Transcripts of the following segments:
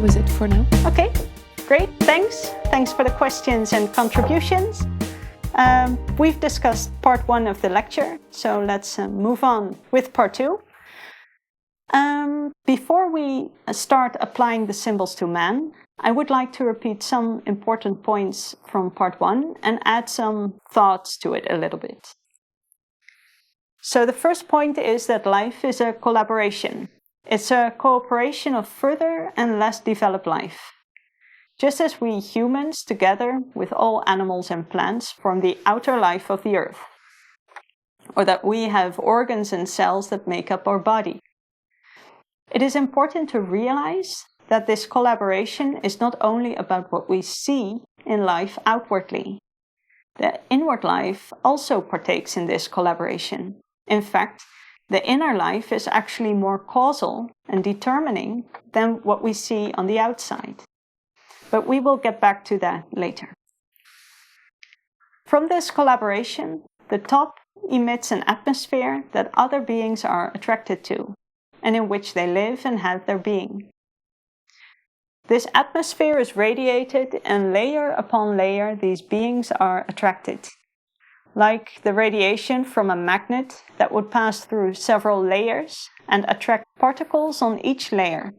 was it for now. Okay, great, thanks. Thanks for the questions and contributions. We've discussed part 1 of the lecture, so let's move on with part 2. Before we start applying the symbols to man, I would like to repeat some important points from part 1 and add some thoughts to it a little bit. So the first point is that life is a collaboration. It's a cooperation of further and less developed life. Just as we humans, together with all animals and plants, form the outer life of the earth, or that we have organs and cells that make up our body. It is important to realize that this collaboration is not only about what we see in life outwardly. The inward life also partakes in this collaboration. In fact, the inner life is actually more causal and determining than what we see on the outside. But we will get back to that later. From this collaboration, the top emits an atmosphere that other beings are attracted to, and in which they live and have their being. This atmosphere is radiated, and layer upon layer these beings are attracted. Like the radiation from a magnet that would pass through several layers and attract particles on each layer.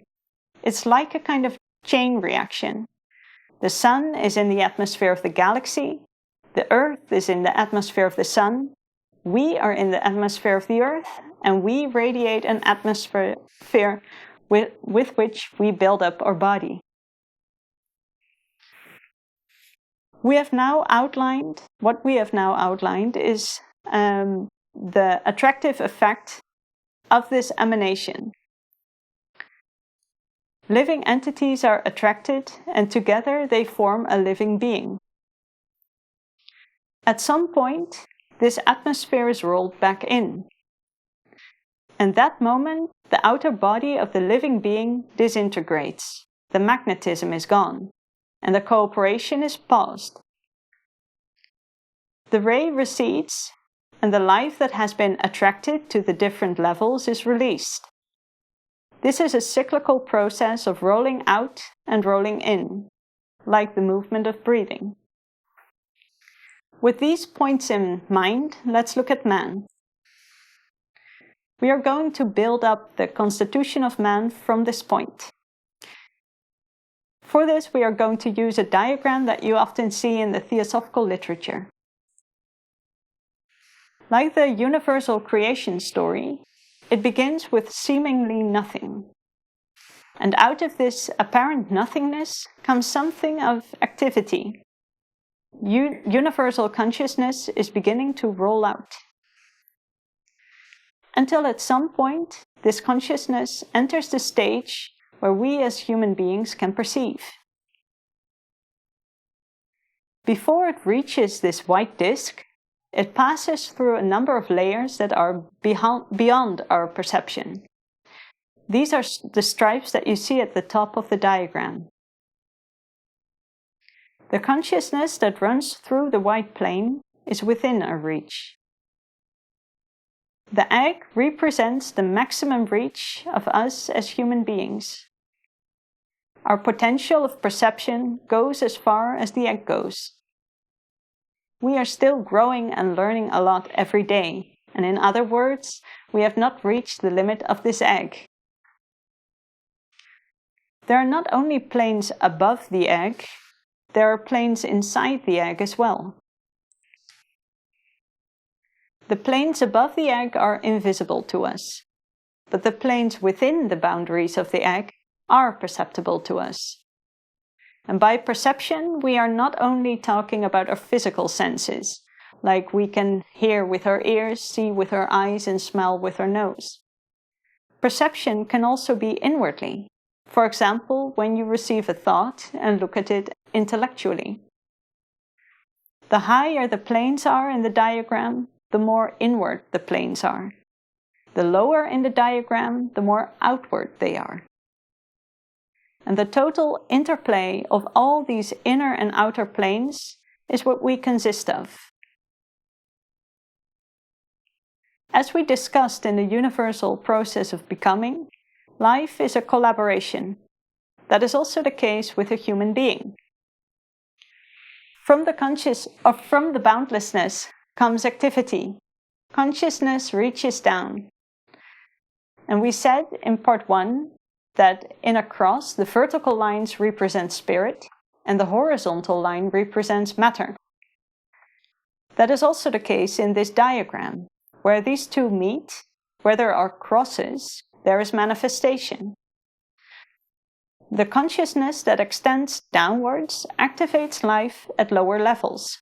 It's like a kind of chain reaction. The sun is in the atmosphere of the galaxy, the earth is in the atmosphere of the sun, we are in the atmosphere of the earth, and we radiate an atmosphere with which we build up our body. What we have now outlined is the attractive effect of this emanation. Living entities are attracted, and together they form a living being. At some point, this atmosphere is rolled back in. And that moment, the outer body of the living being disintegrates. The magnetism is gone, and the cooperation is paused. The ray recedes, and the life that has been attracted to the different levels is released. This is a cyclical process of rolling out and rolling in, like the movement of breathing. With these points in mind, let's look at man. We are going to build up the constitution of man from this point. For this, we are going to use a diagram that you often see in the Theosophical literature. Like the universal creation story, it begins with seemingly nothing. And out of this apparent nothingness comes something of activity. Universal consciousness is beginning to roll out. Until at some point, this consciousness enters the stage where we as human beings can perceive. Before it reaches this white disk, it passes through a number of layers that are beyond our perception. These are the stripes that you see at the top of the diagram. The consciousness that runs through the white plane is within our reach. The egg represents the maximum reach of us as human beings. Our potential of perception goes as far as the egg goes. We are still growing and learning a lot every day, and in other words, we have not reached the limit of this egg. There are not only planes above the egg, there are planes inside the egg as well. The planes above the egg are invisible to us, but the planes within the boundaries of the egg are perceptible to us. And by perception, we are not only talking about our physical senses, like we can hear with our ears, see with our eyes, and smell with our nose. Perception can also be inwardly. For example, when you receive a thought and look at it intellectually. The higher the planes are in the diagram, the more inward the planes are. The lower in the diagram, the more outward they are. And the total interplay of all these inner and outer planes is what we consist of. As we discussed in the universal process of becoming, life is a collaboration. That is also the case with a human being. From the boundlessness comes activity. Consciousness reaches down. And we said in part 1 that in a cross, the vertical lines represent spirit and the horizontal line represents matter. That is also the case in this diagram. Where these two meet, where there are crosses, there is manifestation. The consciousness that extends downwards activates life at lower levels.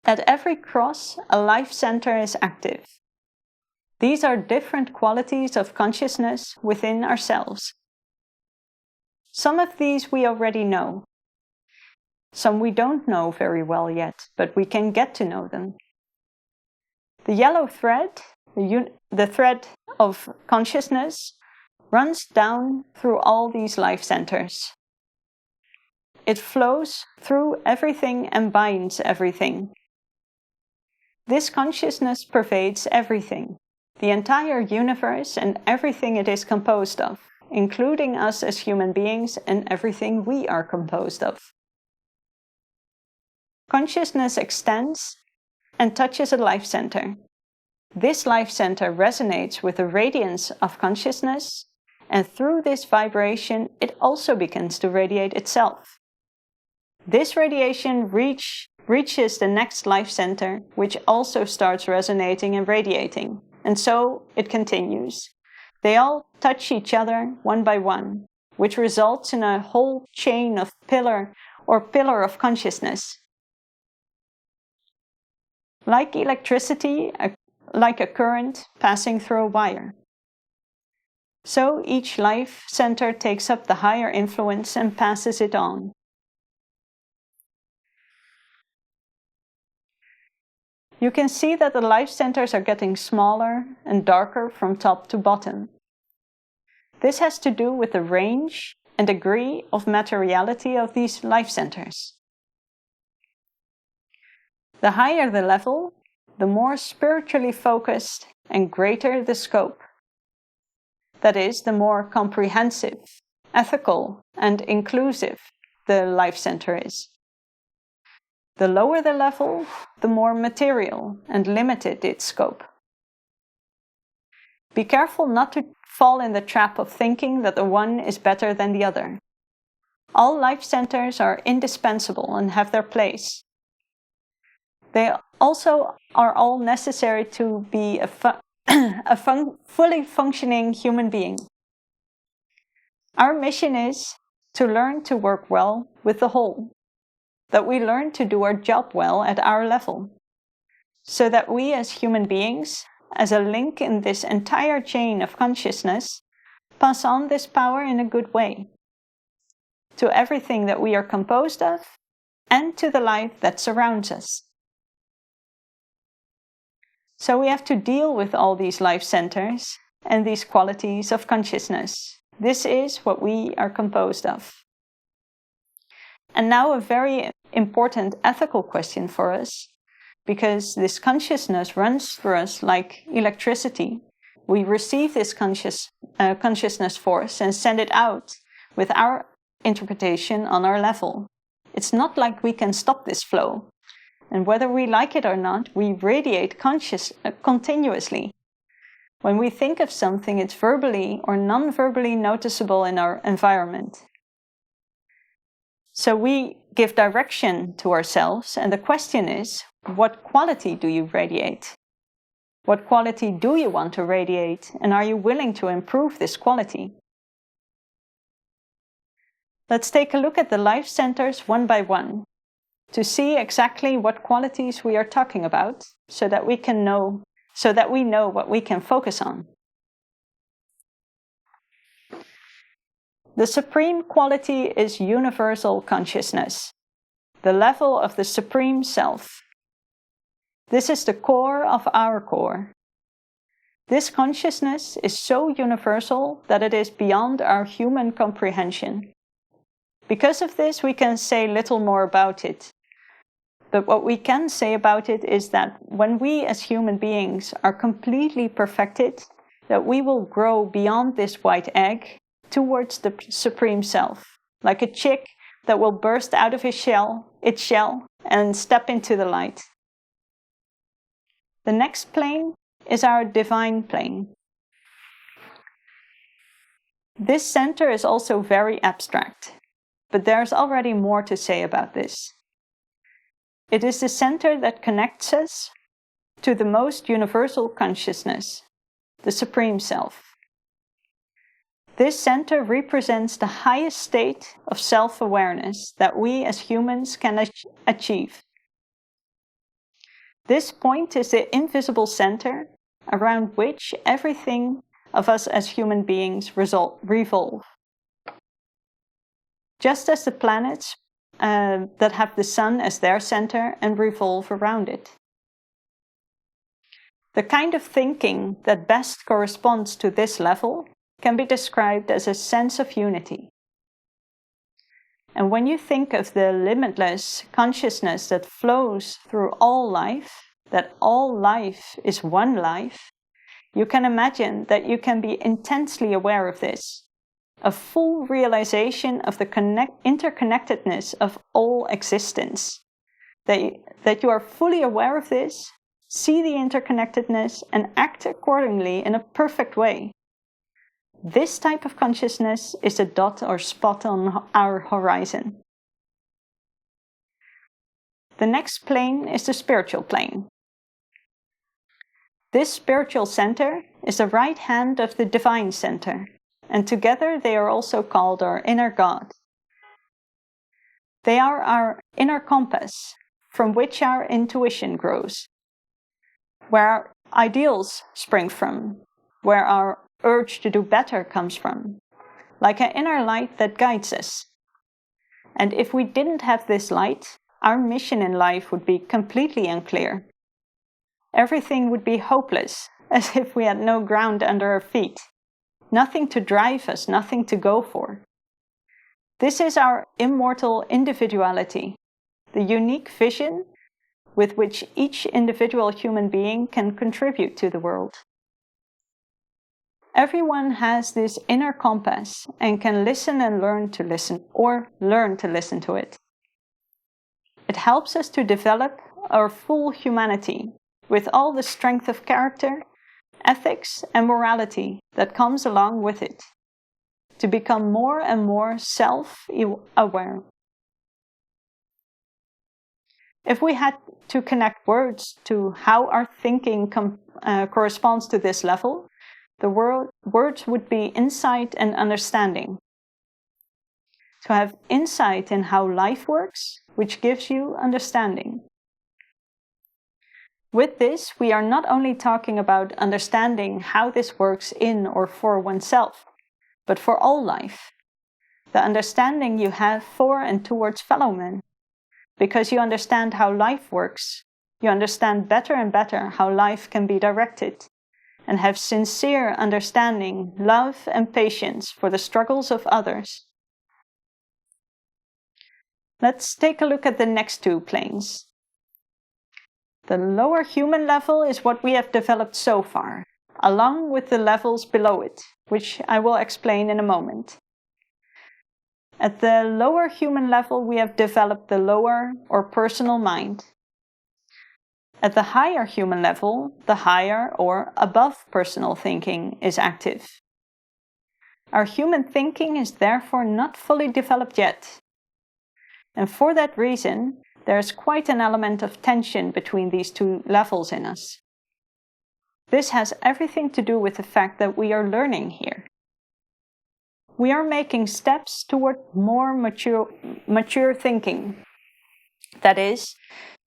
At every cross, a life center is active. These are different qualities of consciousness within ourselves. Some of these we already know. Some we don't know very well yet, but we can get to know them. The yellow thread, the thread of consciousness, runs down through all these life centers. It flows through everything and binds everything. This consciousness pervades everything, the entire universe and everything it is composed of, including us as human beings and everything we are composed of. Consciousness extends and touches a life center. This life center resonates with the radiance of consciousness, and through this vibration, it also begins to radiate itself. This radiation reaches the next life center, which also starts resonating and radiating, and so it continues. They all touch each other one by one, which results in a whole chain of pillar of consciousness. Like electricity, like a current passing through a wire. So each life center takes up the higher influence and passes it on. You can see that the life centers are getting smaller and darker from top to bottom. This has to do with the range and degree of materiality of these life centers. The higher the level, the more spiritually focused and greater the scope. That is, the more comprehensive, ethical, and inclusive the life center is. The lower the level, the more material and limited its scope. Be careful not to fall in the trap of thinking that the one is better than the other. All life centers are indispensable and have their place. They also are all necessary to be a fully functioning human being. Our mission is to learn to work well with the whole, that we learn to do our job well at our level, so that we as human beings, as a link in this entire chain of consciousness, pass on this power in a good way, to everything that we are composed of, and to the life that surrounds us. So we have to deal with all these life centers and these qualities of consciousness. This is what we are composed of. And now a very important ethical question for us, because this consciousness runs through us like electricity. We receive this consciousness force and send it out with our interpretation on our level. It's not like we can stop this flow. And whether we like it or not, we radiate continuously. When we think of something, it's verbally or non-verbally noticeable in our environment. So we give direction to ourselves, and the question is, what quality do you radiate? What quality do you want to radiate, and are you willing to improve this quality? Let's take a look at the life centers one by one, to see exactly what qualities we are talking about, so that we know what we can focus on. The supreme quality is universal consciousness, the level of the supreme self. This is the core of our core. This consciousness is so universal that it is beyond our human comprehension. Because of this, we can say little more about it. But what we can say about it is that when we as human beings are completely perfected, that we will grow beyond this white egg towards the Supreme Self, like a chick that will burst out of its shell, and step into the light. The next plane is our divine plane. This center is also very abstract, but there's already more to say about this. It is the center that connects us to the most universal consciousness, the Supreme Self. This center represents the highest state of self-awareness that we as humans can achieve. This point is the invisible center around which everything of us as human beings revolve. Just as the planets that have the sun as their center and revolve around it. The kind of thinking that best corresponds to this level can be described as a sense of unity. And when you think of the limitless consciousness that flows through all life, that all life is one life, you can imagine that you can be intensely aware of this, a full realization of the interconnectedness of all existence. That you are fully aware of this, see the interconnectedness, and act accordingly in a perfect way. This type of consciousness is a dot or spot on our horizon. The next plane is the spiritual plane. This spiritual center is the right hand of the divine center, and together they are also called our inner God. They are our inner compass, from which our intuition grows, where our ideals spring from, where our urge to do better comes from, like an inner light that guides us. And if we didn't have this light, our mission in life would be completely unclear. Everything would be hopeless, as if we had no ground under our feet. Nothing to drive us, nothing to go for. This is our immortal individuality, the unique vision with which each individual human being can contribute to the world. Everyone has this inner compass and can listen and learn to listen, or learn to listen to it. It helps us to develop our full humanity with all the strength of character, ethics, and morality that comes along with it, to become more and more self-aware. If we had to connect words to how our thinking corresponds to this level, the words would be insight and understanding. To have insight in how life works, which gives you understanding. With this, we are not only talking about understanding how this works in or for oneself, but for all life. The understanding you have for and towards fellow men. Because you understand how life works, you understand better and better how life can be directed, and have sincere understanding, love, and patience for the struggles of others. Let's take a look at the next two planes. The lower human level is what we have developed so far, along with the levels below it, which I will explain in a moment. At the lower human level, we have developed the lower or personal mind. At the higher human level, the higher or above personal thinking is active. Our human thinking is therefore not fully developed yet. And for that reason, there is quite an element of tension between these two levels in us. This has everything to do with the fact that we are learning here. We are making steps toward more mature thinking. That is,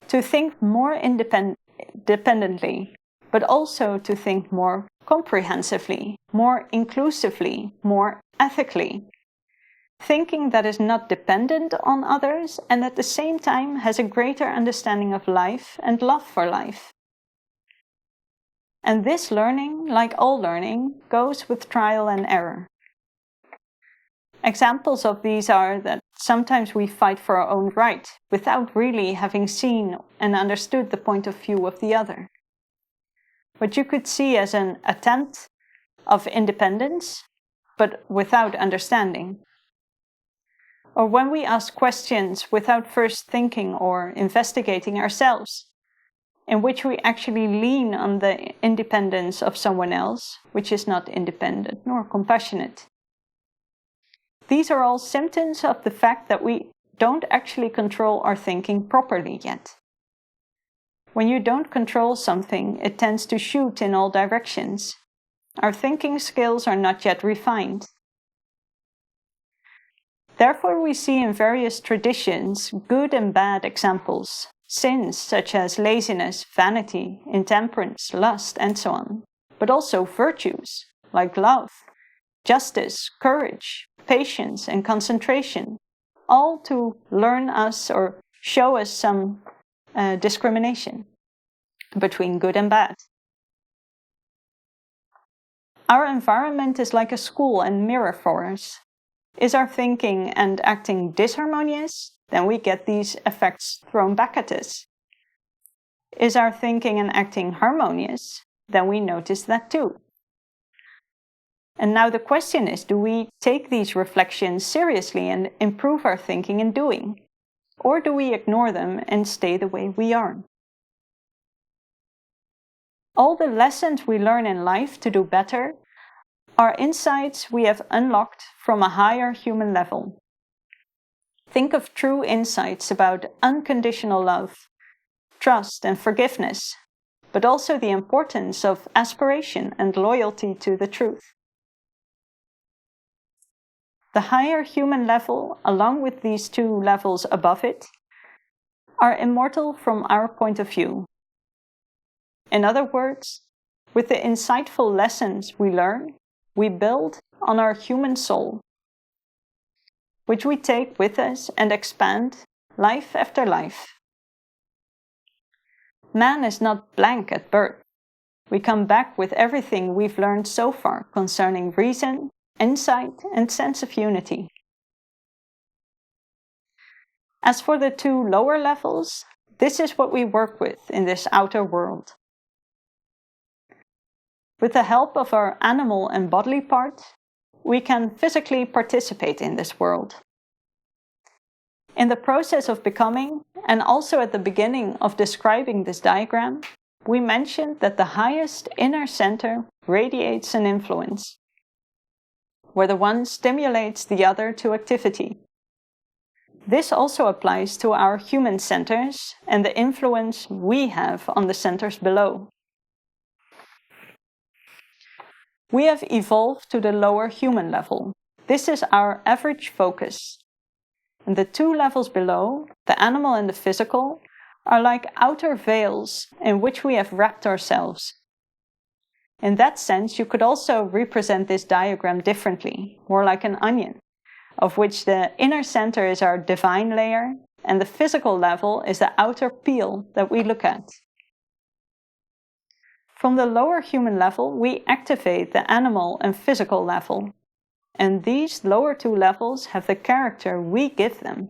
to think more independently, but also to think more comprehensively, more inclusively, more ethically. Thinking that is not dependent on others and at the same time has a greater understanding of life and love for life. And this learning, like all learning, goes with trial and error. Examples of these are that sometimes we fight for our own right without really having seen and understood the point of view of the other. What you could see as an attempt of independence but without understanding. Or when we ask questions without first thinking or investigating ourselves, in which we actually lean on the independence of someone else, which is not independent nor compassionate. These are all symptoms of the fact that we don't actually control our thinking properly yet. When you don't control something, it tends to shoot in all directions. Our thinking skills are not yet refined. Therefore, we see in various traditions good and bad examples, sins such as laziness, vanity, intemperance, lust, and so on, but also virtues like love, justice, courage, patience, and concentration, all to learn us or show us some discrimination between good and bad. Our environment is like a school and mirror for us. Is our thinking and acting disharmonious? Then we get these effects thrown back at us. Is our thinking and acting harmonious? Then we notice that too. And now the question is, do we take these reflections seriously and improve our thinking and doing? Or do we ignore them and stay the way we are? All the lessons we learn in life to do better are insights we have unlocked from a higher human level. Think of true insights about unconditional love, trust, and forgiveness, but also the importance of aspiration and loyalty to the truth. The higher human level, along with these two levels above it, are immortal from our point of view. In other words, with the insightful lessons we learn, we build on our human soul, which we take with us and expand life after life. Man is not blank at birth. We come back with everything we've learned so far concerning reason, insight, and sense of unity. As for the two lower levels, this is what we work with in this outer world. With the help of our animal and bodily part, we can physically participate in this world. In the process of becoming, and also at the beginning of describing this diagram, we mentioned that the highest inner center radiates an influence, where the one stimulates the other to activity. This also applies to our human centers and the influence we have on the centers below. We have evolved to the lower human level. This is our average focus. And the two levels below, the animal and the physical, are like outer veils in which we have wrapped ourselves. In that sense, you could also represent this diagram differently, more like an onion, of which the inner center is our divine layer, and the physical level is the outer peel that we look at. From the lower human level, we activate the animal and physical level, and these lower two levels have the character we give them.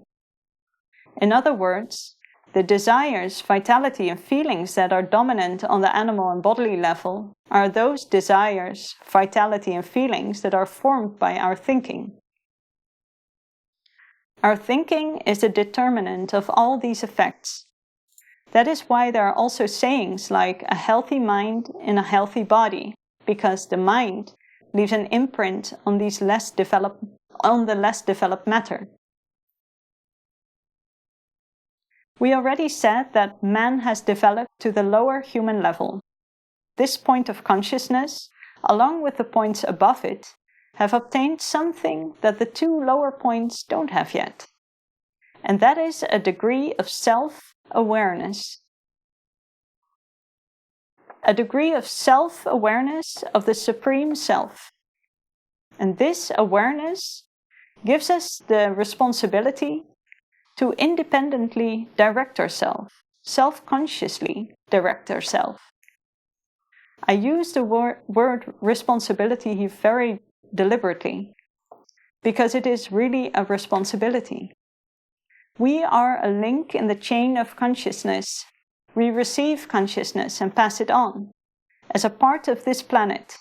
In other words, the desires, vitality, and feelings that are dominant on the animal and bodily level are those desires, vitality, and feelings that are formed by our thinking. Our thinking is the determinant of all these effects. That is why there are also sayings like a healthy mind in a healthy body, because the mind leaves an imprint on the less developed matter. We already said that man has developed to the lower human level. This point of consciousness, along with the points above it, have obtained something that the two lower points don't have yet. And that is a degree of self-awareness. A degree of self-awareness of the Supreme Self. And this awareness gives us the responsibility to independently direct ourselves, self-consciously direct ourselves. I use the word responsibility here very deliberately, because it is really a responsibility. We are a link in the chain of consciousness. We receive consciousness and pass it on as a part of this planet,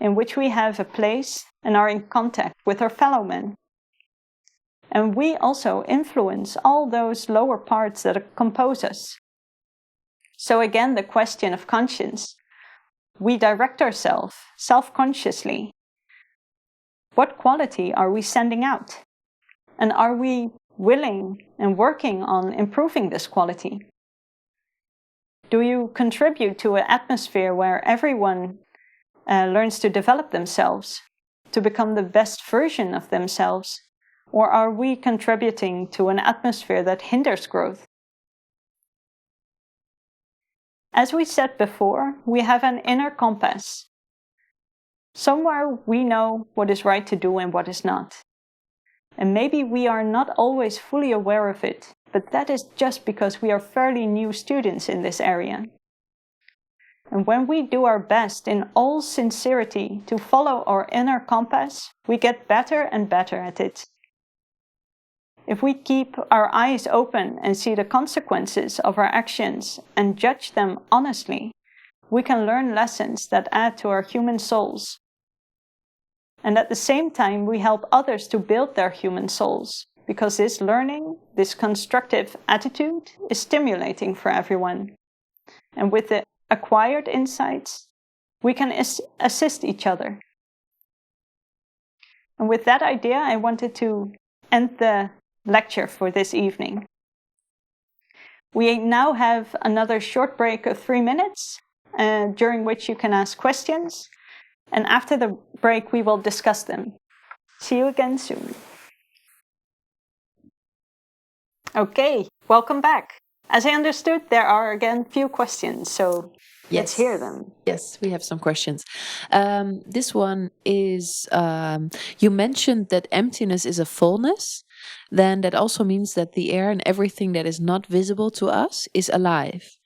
in which we have a place and are in contact with our fellow men. And we also influence all those lower parts that compose us. So again, the question of conscience. We direct ourselves self-consciously. What quality are we sending out? And are we willing and working on improving this quality? Do you contribute to an atmosphere where everyone learns to develop themselves, to become the best version of themselves? Or are we contributing to an atmosphere that hinders growth? As we said before, we have an inner compass. Somewhere we know what is right to do and what is not. And maybe we are not always fully aware of it, but that is just because we are fairly new students in this area. And when we do our best in all sincerity to follow our inner compass, we get better and better at it. If we keep our eyes open and see the consequences of our actions and judge them honestly, we can learn lessons that add to our human souls. And at the same time, we help others to build their human souls, because this learning, this constructive attitude, is stimulating for everyone. And with the acquired insights, we can assist each other. And with that idea, I wanted to end the lecture for this evening. We now have another short break of 3 minutes, during which you can ask questions. And after the break, we will discuss them. See you again soon. Okay, welcome back. As I understood, there are again few questions, so let's hear them. Yes, we have some questions. This one is, you mentioned that emptiness is a fullness. Then that also means that the air and everything that is not visible to us is alive.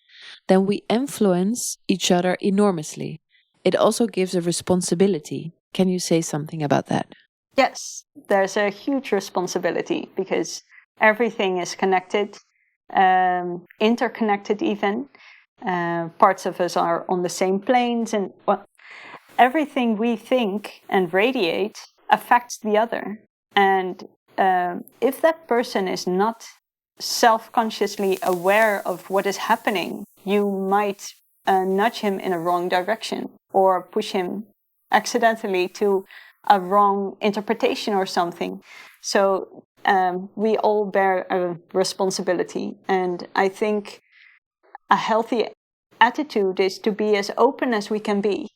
Then we influence each other enormously. It also gives a responsibility. Can you say something about that? Yes, there's a huge responsibility because everything is connected, interconnected even. Parts of us are on the same planes, and everything we think and radiate affects the other. And if that person is not self-consciously aware of what is happening, you might nudge him in a wrong direction or push him accidentally to a wrong interpretation or something. So we all bear a responsibility. And I think a healthy attitude is to be as open as we can be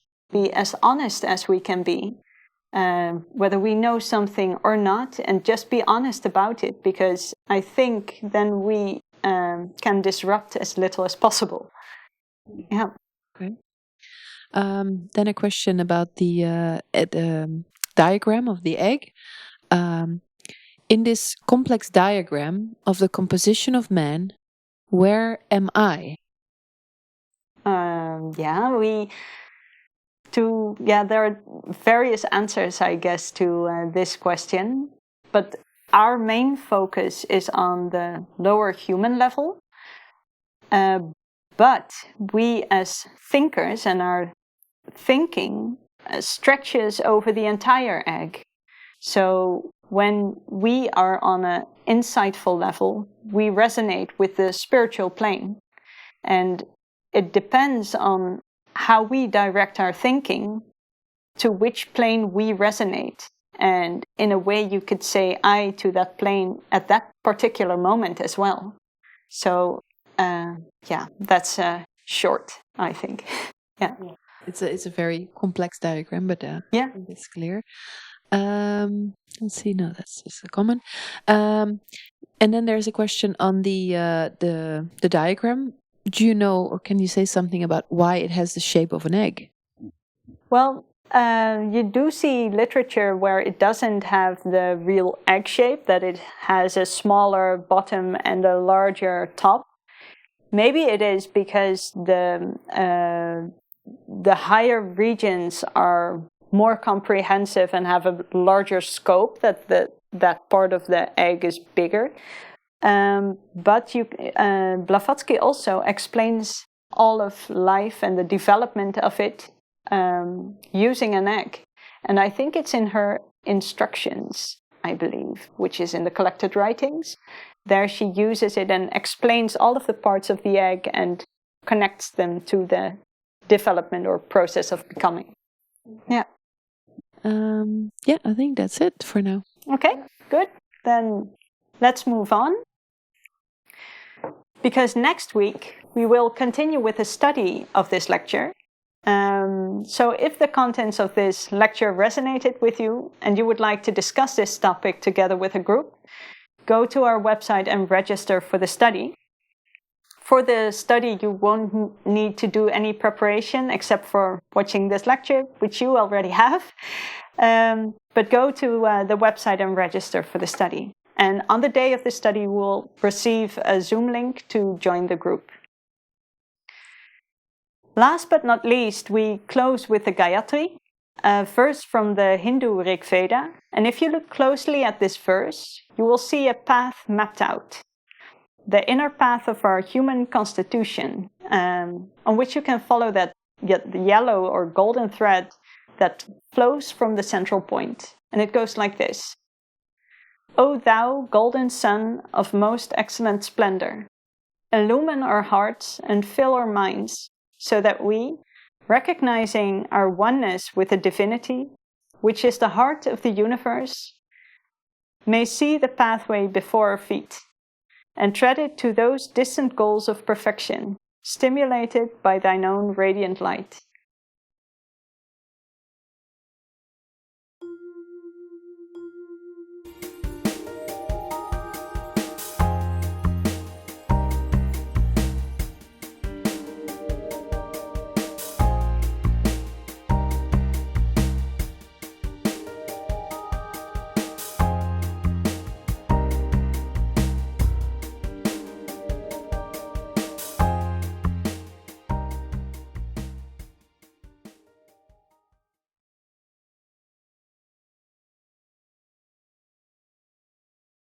as honest as we can be, whether we know something or not, and just be honest about it, because I think then we can disrupt as little as possible. Yeah. Okay. Then a question about the diagram of the egg. In this complex diagram of the composition of man, where am I? There are various answers, I guess, to this question. But our main focus is on the lower human level. But we as thinkers and our thinking stretches over the entire egg. So when we are on an insightful level, we resonate with the spiritual plane. And it depends on how we direct our thinking to which plane we resonate. And in a way, you could say I to that plane at that particular moment as well. So, that's short, I think. Yeah. It's a very complex diagram, but it's clear. Let's see. No, that's just a comment. And then there's a question on the diagram. Do you know, or can you say something about why it has the shape of an egg? Well, you do see literature where it doesn't have the real egg shape, that it has a smaller bottom and a larger top. Maybe it is because the higher regions are more comprehensive and have a larger scope, that part of the egg is bigger. But Blavatsky also explains all of life and the development of it using an egg. And I think it's in her instructions, I believe, which is in the collected writings. There she uses it and explains all of the parts of the egg and connects them to the development or process of becoming. Yeah. Yeah, I think that's it for now. Okay, good. Then let's move on. Because next week we will continue with a study of this lecture. So if the contents of this lecture resonated with you and you would like to discuss this topic together with a group, go to our website and register for the study. For the study, you won't need to do any preparation except for watching this lecture, which you already have. But go to the website and register for the study. And on the day of the study, you will receive a Zoom link to join the group. Last but not least, we close with the Gayatri, a verse from the Hindu Rig Veda. And if you look closely at this verse, you will see a path mapped out. The inner path of our human constitution, on which you can follow the yellow or golden thread that flows from the central point. And it goes like this. O thou golden sun of most excellent splendor, illumine our hearts and fill our minds, so that we, recognizing our oneness with the divinity, which is the heart of the universe, may see the pathway before our feet, and tread it to those distant goals of perfection, stimulated by thine own radiant light.